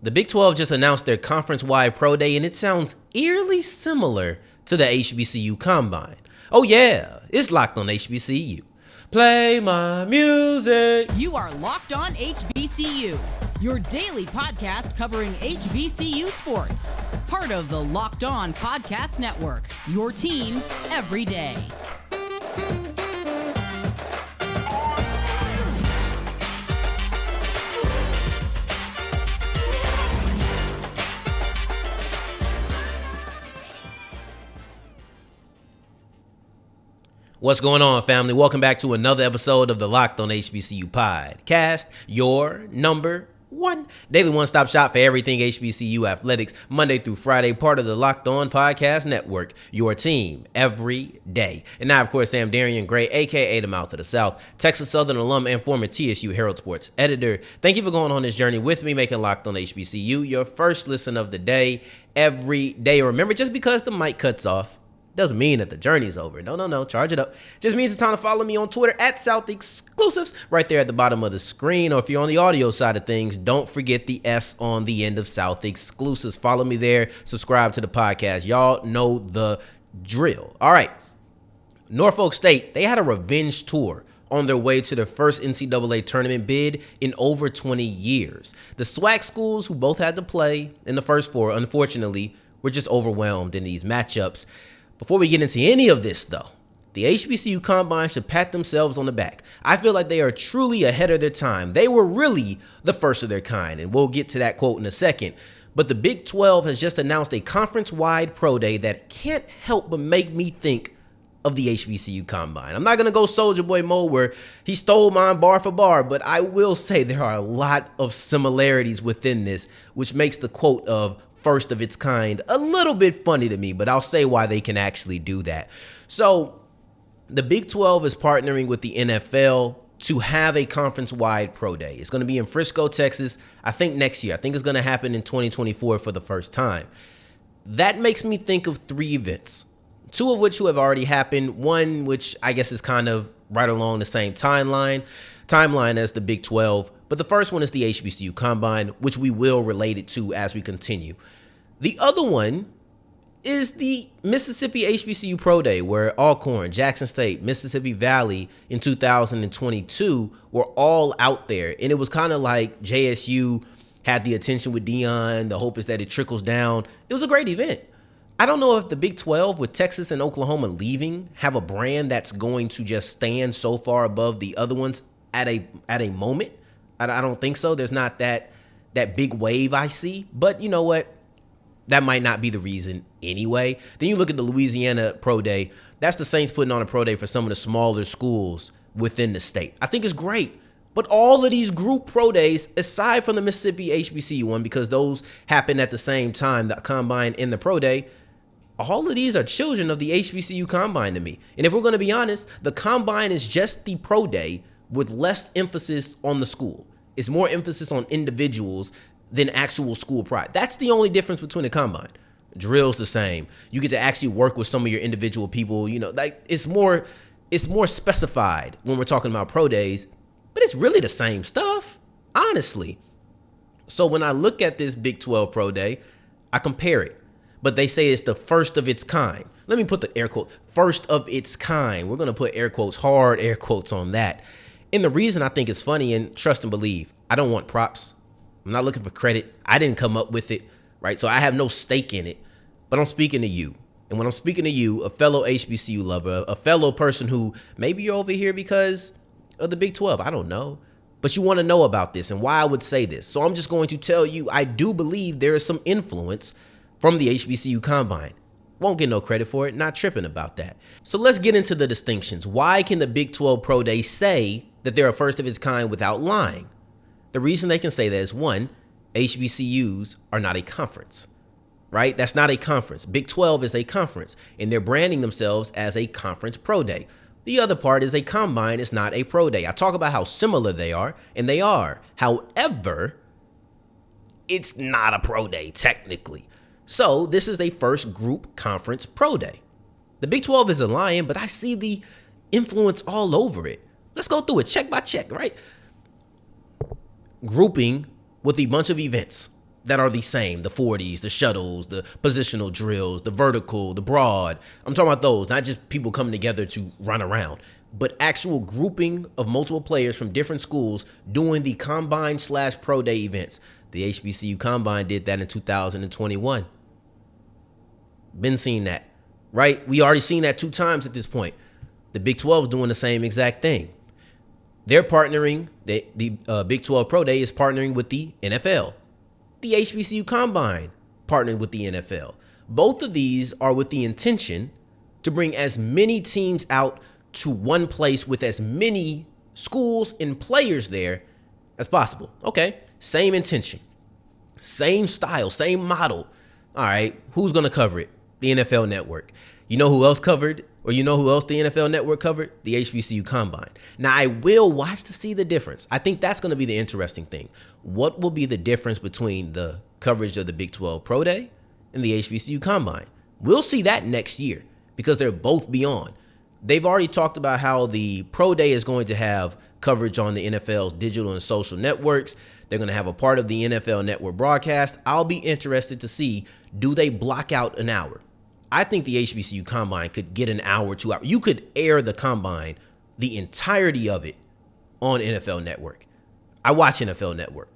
The Big 12 just announced their conference-wide pro day, and it sounds eerily similar to the HBCU Combine. Oh yeah, it's Locked on HBCU. Play my music. You are Locked on HBCU, your daily podcast covering HBCU sports. Part of the Locked On Podcast Network, your team every day. What's going on, family? Welcome back to another episode of the Locked on HBCU podcast, your number one daily one-stop shop for everything HBCU athletics, Monday through Friday, part of the Locked On Podcast Network, your team every day. And now, of course, Sam Darian Gray, a.k.a. the Mouth of the South, Texas Southern alum and former TSU Herald Sports editor. Thank you for going on this journey with me, making Locked on HBCU your first listen of the day every day. Remember, just because the mic cuts off doesn't mean that the journey's over. No, charge it up. Just means it's time to follow me on Twitter at South Exclusives right there at the bottom of the screen. Or if you're on the audio side of things, don't forget the S on the end of South Exclusives. Follow me there. Subscribe to the podcast. Y'all know the drill. All right. Norfolk State, they had a revenge tour on their way to their first NCAA tournament bid in over 20 years. The SWAC schools, who both had to play in the first four, unfortunately, were just overwhelmed in these matchups. Before we get into any of this, though, the HBCU Combine should pat themselves on the back. I feel like they are truly ahead of their time. They were really the first of their kind, and we'll get to that quote in a second. But the Big 12 has just announced a conference-wide pro day that can't help but make me think of the HBCU Combine. I'm not going to go Soulja Boy mode where he stole mine bar for bar, but I will say there are a lot of similarities within this, which makes the quote of first of its kind a little bit funny to me, but I'll say why they can actually do that. So the Big 12 is partnering with the NFL to have a conference-wide pro day. It's going to be in Frisco, Texas, I think next year. I think it's going to happen in 2024 for the first time. That makes me think of three events, two of which have already happened, one which I guess is kind of right along the same timeline as the Big 12. But the first one is the HBCU Combine, which we will relate it to as we continue. The other one is the Mississippi HBCU Pro Day, where Alcorn, Jackson State, Mississippi Valley in 2022 were all out there. And it was kind of like JSU had the attention with Dion. The hope is that it trickles down. It was a great event. I don't know if the Big 12 with Texas and Oklahoma leaving have a brand that's going to just stand so far above the other ones at a moment. I don't think so. There's not that big wave I see. But you know what? That might not be the reason anyway. Then you look at the Louisiana Pro Day. That's the Saints putting on a pro day for some of the smaller schools within the state. I think it's great. But all of these group pro days, aside from the Mississippi HBCU one, because those happen at the same time, the Combine and the pro day, all of these are children of the HBCU Combine to me. And if we're going to be honest, the Combine is just the pro day with less emphasis on the school. It's more emphasis on individuals than actual school pride. That's the only difference between the Combine. Drill's the same. You get to actually work with some of your individual people. You know, like it's more specified when we're talking about pro days, but it's really the same stuff, honestly. So when I look at this Big 12 pro day, I compare it, but they say it's the first of its kind. Let me put the air quotes, first of its kind. We're going to put air quotes, hard air quotes on that. And the reason I think it's funny, and trust and believe, I don't want props. I'm not looking for credit. I didn't come up with it, right? So I have no stake in it, but I'm speaking to you. And when I'm speaking to you, a fellow HBCU lover, a fellow person who maybe you're over here because of the Big 12, I don't know, but you want to know about this and why I would say this. So I'm just going to tell you, I do believe there is some influence from the HBCU Combine. Won't get no credit for it, not tripping about that. So let's get into the distinctions. Why can the Big 12 Pro Day say that they're a first of its kind without lying? The reason they can say that is, one, HBCUs are not a conference, right? That's not a conference. Big 12 is a conference, and they're branding themselves as a conference pro day. The other part is a combine is not a pro day. I talk about how similar they are, and they are. However, it's not a pro day technically. So this is a first group conference pro day. The Big 12 isn't lying, but I see the influence all over it. Let's go through it check by check, right? Grouping with a bunch of events. that are the same, the 40s, the shuttles, the positional drills, the vertical, the broad. I'm talking about those, not just people coming together to run around, but actual grouping of multiple players from different schools doing the combine/pro day events. The HBCU Combine did that in 2021. Been seeing that, right? We already seen that 2 times at this point. The Big 12 is doing the same exact thing. They're partnering, the Big 12 Pro Day is partnering with the NFL. The HBCU Combine partnered with the NFL. Both of these are with the intention to bring as many teams out to one place with as many schools and players there as possible. Okay, same intention, same style, same model. All right, who's going to cover it? The NFL Network. You know who else covered, or you know who else the NFL Network covered? The HBCU Combine. Now, I will watch to see the difference. I think that's going to be the interesting thing. What will be the difference between the coverage of the Big 12 Pro Day and the HBCU Combine? We'll see that next year because they're both beyond. They've already talked about how the Pro Day is going to have coverage on the NFL's digital and social networks. They're going to have a part of the NFL Network broadcast. I'll be interested to see, do they block out an hour? I think the HBCU Combine could get an hour, 2 hours. You could air the Combine, the entirety of it, on NFL Network. I watch NFL Network.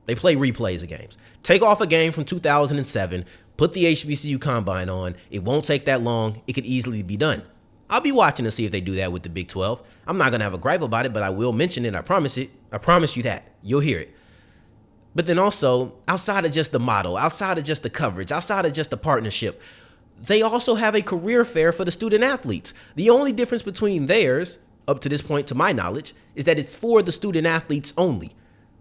They play replays of games. Take off a game from 2007, put the HBCU Combine on. It won't take that long. It could easily be done. I'll be watching to see if they do that with the Big 12. I'm not going to have a gripe about it, but I will mention it. I promise it. I promise you that. You'll hear it. But then also, outside of just the model, outside of just the coverage, outside of just the partnership, they also have a career fair for the student athletes. The only difference between theirs, up to this point to my knowledge, is that it's for the student athletes only.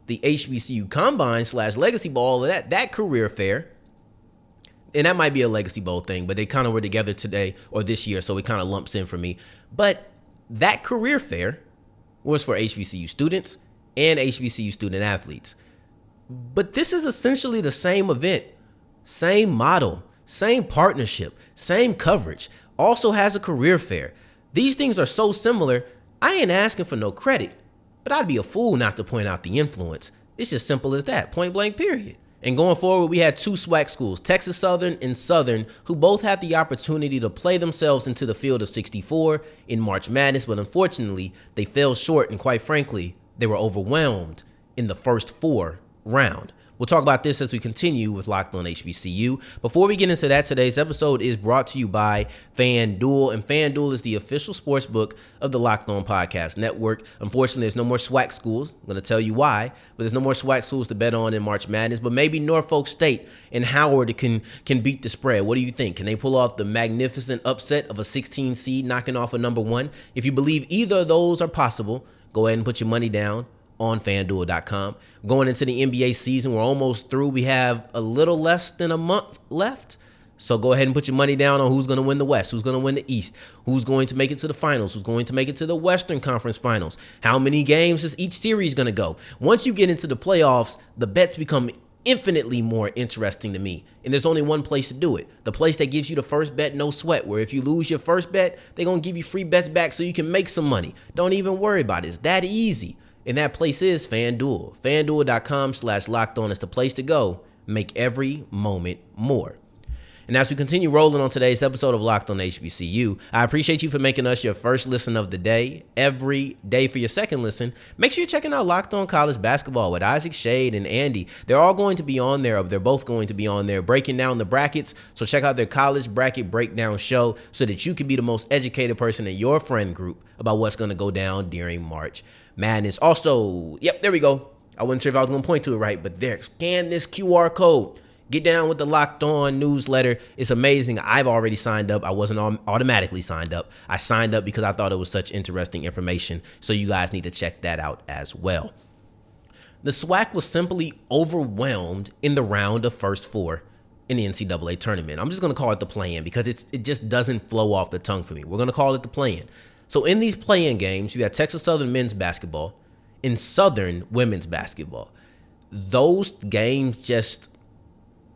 The HBCU Combine/Legacy Bowl, that career fair, and that might be a Legacy Bowl thing, but they kind of were together today or this year, so it kind of lumps in for me. But that career fair was for HBCU students and HBCU student athletes. But this is essentially the same event, same model, same partnership, same coverage, also has a career fair. These things are so similar, I ain't asking for no credit, but I'd be a fool not to point out the influence. It's just simple as that, point blank period. And going forward, we had 2 SWAC schools, Texas Southern and Southern, who both had the opportunity to play themselves into the field of 64 in March Madness, but unfortunately, they fell short, and quite frankly, they were overwhelmed in the first 4 round. We'll talk about this as we continue with Locked On HBCU. Before we get into that, today's episode is brought to you by FanDuel, and FanDuel is the official sports book of the Locked On Podcast Network. Unfortunately, there's no more SWAC schools. I'm going to tell you why, but there's no more SWAC schools to bet on in March Madness, but maybe Norfolk State and Howard can beat the spread. What do you think? Can they pull off the magnificent upset of a 16 seed knocking off a number 1? If you believe either of those are possible, go ahead and put your money down on FanDuel.com. Going into the NBA season, we're almost through. We have a little less than a month left. So go ahead and put your money down on who's going to win the West, who's going to win the East, who's going to make it to the finals, who's going to make it to the Western Conference Finals. How many games is each series going to go? Once you get into the playoffs, the bets become infinitely more interesting to me. And there's only one place to do it. The place that gives you the first bet, no sweat, where if you lose your first bet, they're going to give you free bets back so you can make some money. Don't even worry about it. It's that easy. And that place is FanDuel. FanDuel.com/lockedon is the place to go. Make every moment more. And as we continue rolling on today's episode of Locked On HBCU, I appreciate you for making us your first listen of the day. Every day for your second listen, make sure you're checking out Locked On College Basketball with Isaac Shade and Andy. They're all going to be on there. They're both going to be on there breaking down the brackets. So check out their college bracket breakdown show so that you can be the most educated person in your friend group about what's going to go down during March Madness. Also, yep, there we go. I wasn't sure if I was going to point to it right, but there, scan this QR code. Get down with the Locked On newsletter. It's amazing. I've already signed up. I wasn't automatically signed up. I signed up because I thought it was such interesting information. So you guys need to check that out as well. The SWAC was simply overwhelmed in the round of first 4 in the NCAA tournament. I'm just going to call it the play-in because it just doesn't flow off the tongue for me. We're going to call it the play-in. So in these play-in games, you had Texas Southern men's basketball and Southern women's basketball. Those games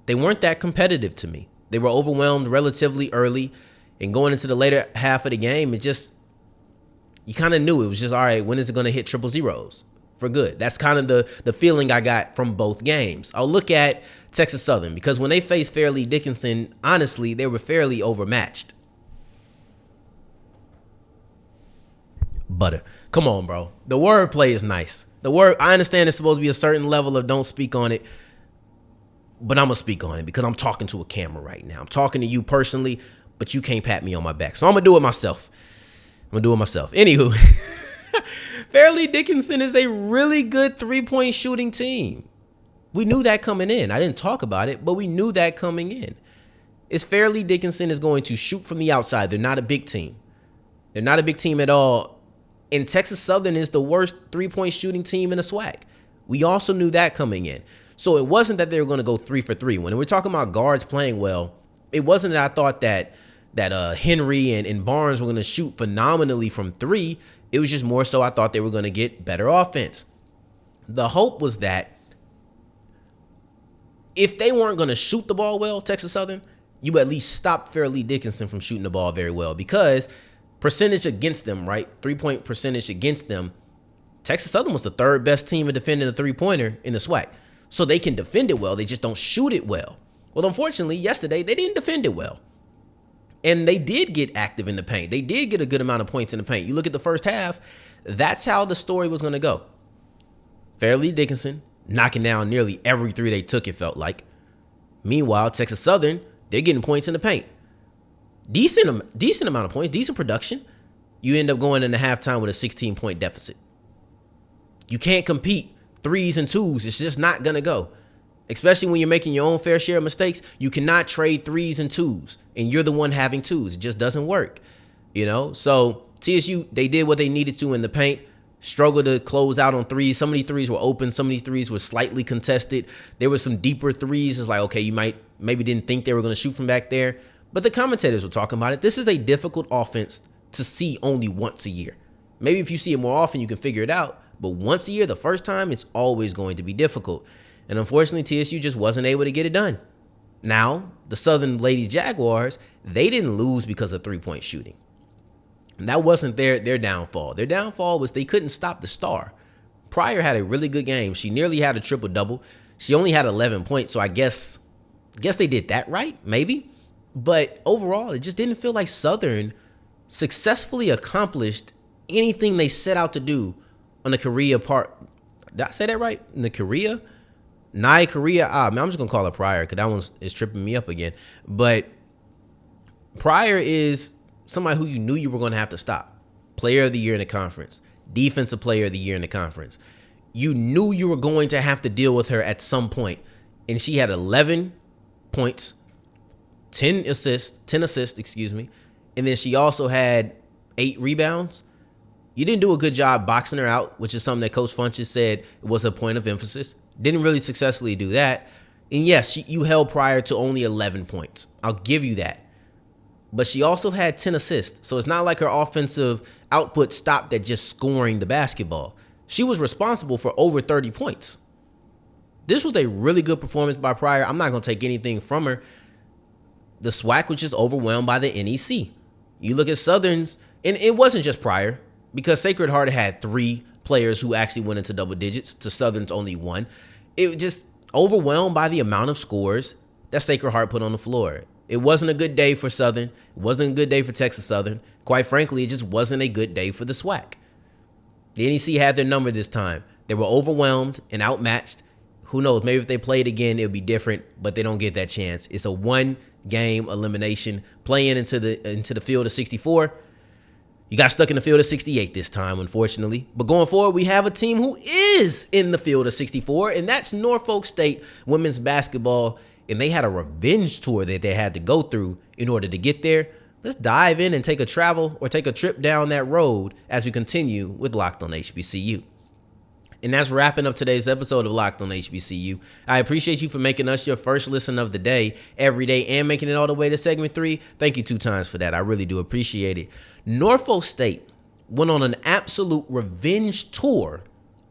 they weren't that competitive to me. They were overwhelmed relatively early, and going into the later half of the game, you kind of knew it was just, all right, when is it going to hit triple zeros? for good. That's kind of the feeling I got from both games. I'll look at Texas Southern because when they faced Fairleigh Dickinson, honestly, they were fairly overmatched. Butter. Come on, bro. The wordplay is nice. I understand it's supposed to be a certain level of don't speak on it, but I'm going to speak on it because I'm talking to a camera right now. I'm talking to you personally, but you can't pat me on my back. So I'm going to do it myself. Anywho, Fairleigh Dickinson is a really good three-point shooting team. We knew that coming in. I didn't talk about it, but we knew that coming in. Fairleigh Dickinson is going to shoot from the outside. They're not a big team. They're not a big team at all. And Texas Southern is the worst three-point shooting team in the SWAC. We also knew that coming in. So it wasn't that they were going to go 3 for 3. When we're talking about guards playing well, it wasn't that I thought that Henry and Barnes were going to shoot phenomenally from 3. It was just more so I thought they were going to get better offense. The hope was that if they weren't going to shoot the ball well, Texas Southern, you at least stop Fairleigh Dickinson from shooting the ball very well because percentage against them, right? 3-point percentage against them. Texas Southern was the 3rd best team in defending the three-pointer in the SWAC. So they can defend it well. They just don't shoot it well. Well, unfortunately, yesterday, they didn't defend it well. And they did get active in the paint. They did get a good amount of points in the paint. You look at the first half, that's how the story was going to go. Fairleigh Dickinson knocking down nearly every 3 they took, it felt like. Meanwhile, Texas Southern, they're getting points in the paint. Decent amount of points, decent production. You end up going into halftime with a 16-point deficit. You can't compete 3s and 2s. It's just not going to go. Especially when you're making your own fair share of mistakes. You cannot trade 3s and 2s, and you're the one having 2s. It just doesn't work, So TSU, they did what they needed to in the paint. Struggled to close out on 3s. Some of these 3s were open. Some of these 3s were slightly contested. There were some deeper 3s. It's like, okay, you maybe didn't think they were going to shoot from back there. But the commentators were talking about it. This is a difficult offense to see only once a year. Maybe if you see it more often, you can figure it out. But once a year, the first time, it's always going to be difficult. And unfortunately, TSU just wasn't able to get it done. Now, the Southern Lady Jaguars, they didn't lose because of 3-point shooting. And that wasn't their downfall. Their downfall was they couldn't stop the star. Pryor had a really good game. She nearly had a triple-double. She only had 11 points, so I guess they did that right, maybe. But overall, it just didn't feel like Southern successfully accomplished anything they set out to do on the Ny'Carea part. Did I say that right? Ny'Carea? Ny'Carea. Man, I'm just going to call her Pryor because that one is tripping me up again. But Pryor is somebody who you knew you were going to have to stop. Player of the year in the conference. Defensive player of the year in the conference. You knew you were going to have to deal with her at some point. And she had 11 points. 10 assists, and then she also had 8 rebounds. You didn't do a good job boxing her out, which is something that Coach Funches said was a point of emphasis. Didn't really successfully do that. And yes, you held Pryor to only 11 points. I'll give you that. But she also had 10 assists, so it's not like her offensive output stopped at just scoring the basketball. She was responsible for over 30 points. This was a really good performance by Pryor. I'm not going to take anything from her. The SWAC was just overwhelmed by the NEC. You look at Southern's, and it wasn't just Pryor, because Sacred Heart had 3 players who actually went into double digits to Southern's only 1. It was just overwhelmed by the amount of scores that Sacred Heart put on the floor. It wasn't a good day for Southern. It wasn't a good day for Texas Southern. Quite frankly, it just wasn't a good day for the SWAC. The NEC had their number this time. They were overwhelmed and outmatched. Who knows? Maybe if they played again, it would be different, but they don't get that chance. It's a 1-game elimination. Playing into the field of 64. You got stuck in the field of 68 this time, unfortunately. But going forward, we have a team who is in the field of 64, and that's Norfolk State women's basketball. And they had a revenge tour that they had to go through in order to get there. Let's dive in and take a trip down that road as we continue with Locked on HBCU. And that's wrapping up today's episode of Locked on HBCU. I appreciate you for making us your first listen of the day, every day, and making it all the way to segment 3. Thank you 2 times for that. I really do appreciate it. Norfolk State went on an absolute revenge tour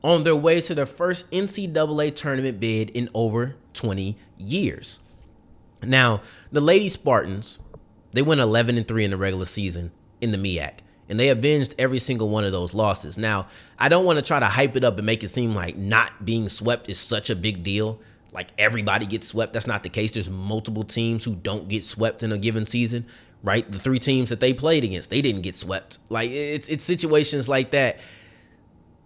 on their way to their first NCAA tournament bid in over 20 years. Now, the Lady Spartans, they went 11-3 in the regular season in the MEAC. and they avenged every single one of those losses. Now, I don't want to try to hype it up and make it seem like not being swept is such a big deal. Like everybody gets swept. That's not the case. There's multiple teams who don't get swept in a given season, right? The 3 teams that they played against, they didn't get swept. Like it's situations like that.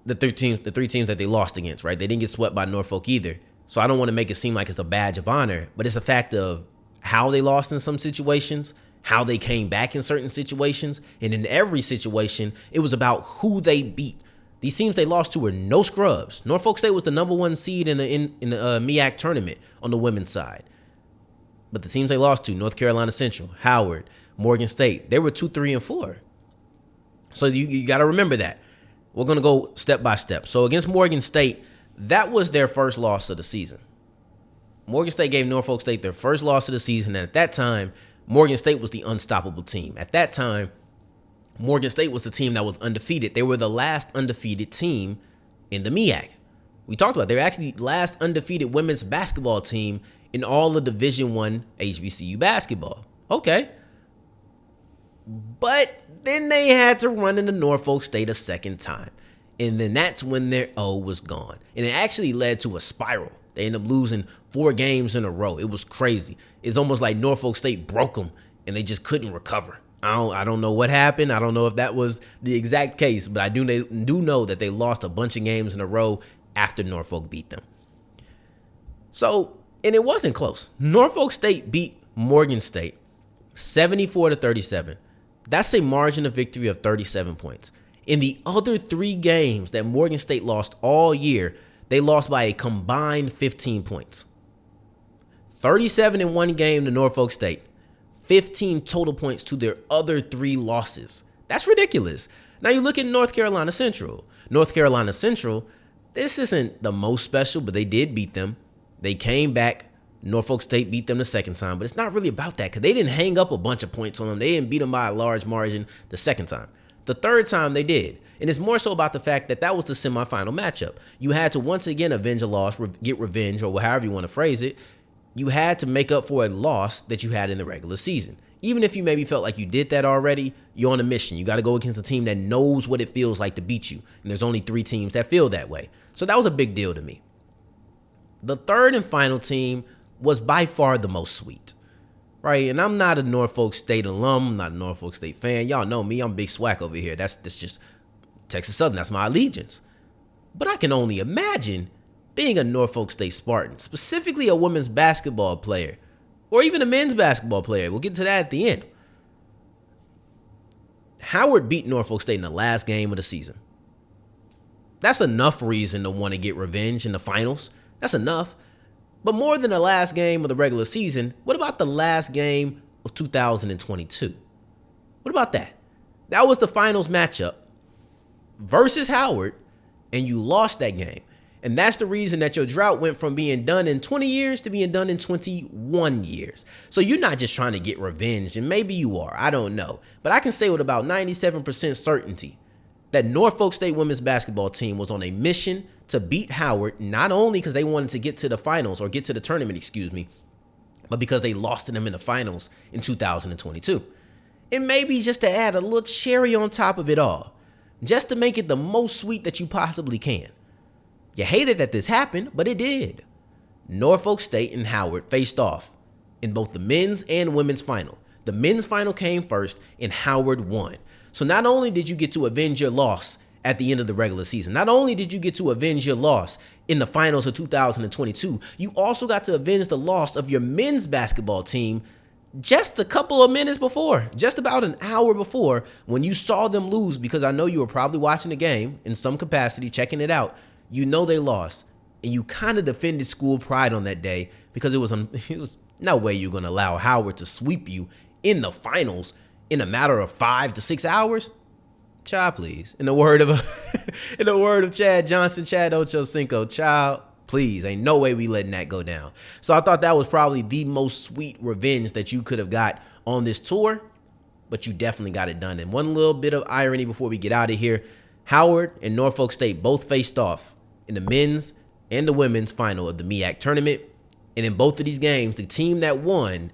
The three teams that they lost against, right? They didn't get swept by Norfolk either. So I don't want to make it seem like it's a badge of honor, but it's a fact of how they lost in some situations, how they came back in certain situations, and in every situation, it was about who they beat. These teams they lost to were no scrubs. Norfolk State was the number 1 seed in the MEAC tournament on the women's side. But the teams they lost to, North Carolina Central, Howard, Morgan State, they were 2, 3, and 4. So you got to remember that. We're going to go step by step. So against Morgan State, that was their first loss of the season. Morgan State gave Norfolk State their first loss of the season, and at that time, Morgan State was the unstoppable team. At that time, Morgan State was the team that was undefeated. They were the last undefeated team in the MEAC. We talked about it. They were actually the last undefeated women's basketball team in all of Division I HBCU basketball. Okay. But then they had to run into Norfolk State a second time. And then that's when their O was gone. And it actually led to a spiral. They ended up losing 4 games in a row. It was crazy. It's almost like Norfolk State broke them and they just couldn't recover. I don't know what happened. I don't know if that was the exact case, but I do know that they lost a bunch of games in a row after Norfolk beat them. So, and it wasn't close. Norfolk State beat Morgan State 74-37. That's a margin of victory of 37 points. In the other 3 games that Morgan State lost all year, they lost by a combined 15 points. 37 in one game to Norfolk State. 15 total points to their other 3 losses. That's ridiculous. Now you look at North Carolina Central. North Carolina Central, this isn't the most special, but they did beat them. They came back. Norfolk State beat them the second time, but it's not really about that because they didn't hang up a bunch of points on them. They didn't beat them by a large margin the second time. The third time they did. And it's more so about the fact that that was the semifinal matchup. You had to once again avenge a loss, get revenge, or however you want to phrase it. You had to make up for a loss that you had in the regular season. Even if you maybe felt like you did that already, you're on a mission. You got to go against a team that knows what it feels like to beat you. And there's only 3 teams that feel that way. So that was a big deal to me. The third and final team was by far the most sweet, right? And I'm not a Norfolk State alum. I'm not a Norfolk State fan. Y'all know me. I'm big SWAC over here. That's just Texas Southern. That's my allegiance. But I can only imagine being a Norfolk State Spartan, specifically a women's basketball player, or even a men's basketball player. We'll get to that at the end. Howard beat Norfolk State in the last game of the season. That's enough reason to want to get revenge in the finals. That's enough. But more than the last game of the regular season, what about the last game of 2022? What about that? That was the finals matchup versus Howard, and you lost that game. And that's the reason that your drought went from being done in 20 years to being done in 21 years. So you're not just trying to get revenge, and maybe you are. I don't know. But I can say with about 97% certainty that Norfolk State women's basketball team was on a mission to beat Howard, not only because they wanted to get to the finals or get to the tournament, but because they lost to them in the finals in 2022. And maybe just to add a little cherry on top of it all, just to make it the most sweet that you possibly can. You hated that this happened, but it did. Norfolk State and Howard faced off in both the men's and women's final. The men's final came first, and Howard won. So not only did you get to avenge your loss at the end of the regular season, not only did you get to avenge your loss in the finals of 2022, you also got to avenge the loss of your men's basketball team just a couple of minutes before, just about an hour before, when you saw them lose, because I know you were probably watching the game in some capacity, checking it out. You know they lost, and you kind of defended school pride on that day because it was no way you're going to allow Howard to sweep you in the finals in a matter of 5 to 6 hours. Child, please. In the word of Chad Johnson, Chad Ochocinco, child, please. Ain't no way we letting that go down. So I thought that was probably the most sweet revenge that you could have got on this tour, but you definitely got it done. And one little bit of irony before we get out of here, Howard and Norfolk State both faced off in the men's and the women's final of the MEAC tournament. And in both of these games, the team that won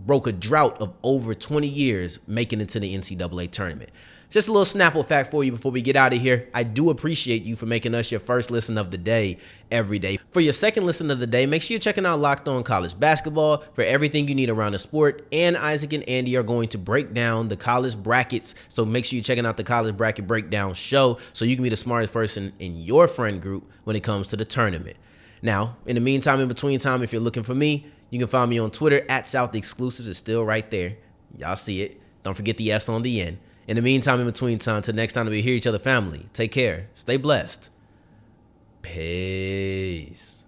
broke a drought of over 20 years, making it to the NCAA tournament. Just a little Snapple fact for you before we get out of here. I do appreciate you for making us your first listen of the day every day. For your second listen of the day, make sure you're checking out Locked On College Basketball for everything you need around the sport. And Isaac and Andy are going to break down the college brackets. So make sure you're checking out the College Bracket Breakdown show so you can be the smartest person in your friend group when it comes to the tournament. Now, in the meantime, in between time, if you're looking for me, you can find me on Twitter at South Exclusives. It's still right there. Y'all see it. Don't forget the S on the end. In the meantime, in between time, till next time we hear each other, family, take care. Stay blessed. Peace.